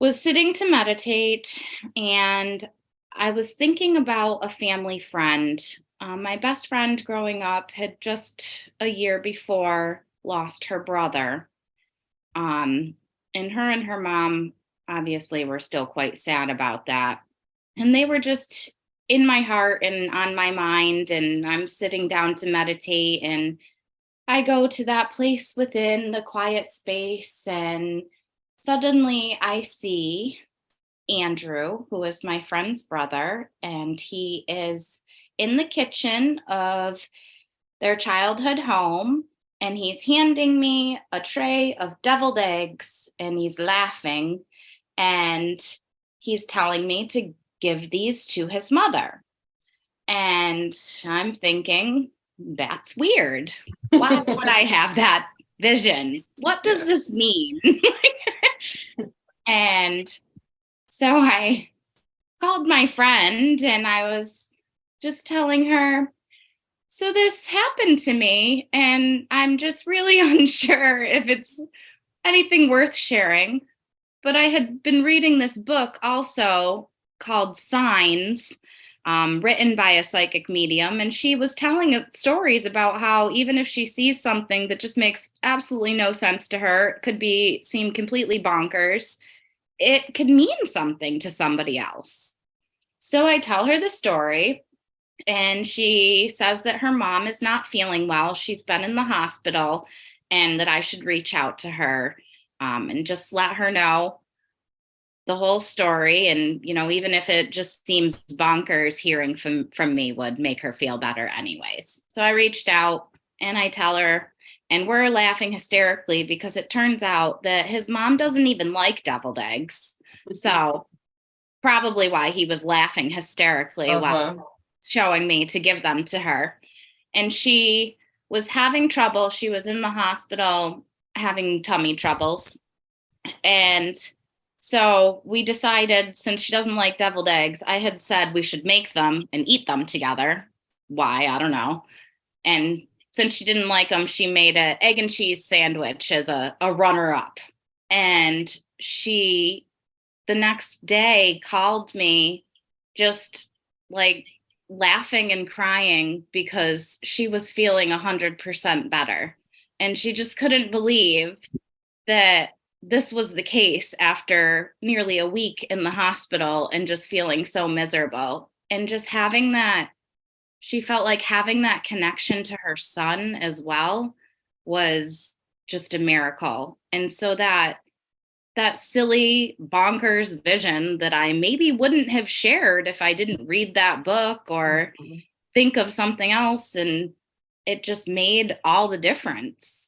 was sitting to meditate, and I was thinking about a family friend. My best friend growing up had just a year before lost her brother. Um, and her mom obviously were still quite sad about that. And they were just in my heart and on my mind. And I'm sitting down to meditate, and I go to that place within the quiet space, and suddenly I see Andrew, who is my friend's brother, and he is in the kitchen of their childhood home, and he's handing me a tray of deviled eggs, and he's laughing, and he's telling me to give these to his mother. And I'm thinking, that's weird. Why would I have that vision? What does this mean? And so I called my friend, and I was just telling her, so this happened to me, and I'm just really unsure if it's anything worth sharing. But I had been reading this book also called Signs, written by a psychic medium. And she was telling stories about how even if she sees something that just makes absolutely no sense to her, it could seem completely bonkers, it could mean something to somebody else. So I tell her the story, and she says that her mom is not feeling well. She's been in the hospital, and that I should reach out to her, and just let her know the whole story. And, even if it just seems bonkers, hearing from me would make her feel better anyways. So I reached out, and I tell her, and we're laughing hysterically because it turns out that his mom doesn't even like deviled eggs. So probably why he was laughing hysterically while showing me to give them to her. And she was having trouble. She was in the hospital having tummy troubles. And so we decided, since she doesn't like deviled eggs, I had said we should make them and eat them together. Why? I don't know. And since she didn't like them, she made an egg and cheese sandwich as a runner up. And she, the next day, called me just like laughing and crying because she was feeling 100% better. And she just couldn't believe that this was the case after nearly a week in the hospital and just feeling so miserable. And just having that, she felt like having that connection to her son as well was just a miracle. And so that silly bonkers vision that I maybe wouldn't have shared if I didn't read that book or think of something else, and it just made all the difference.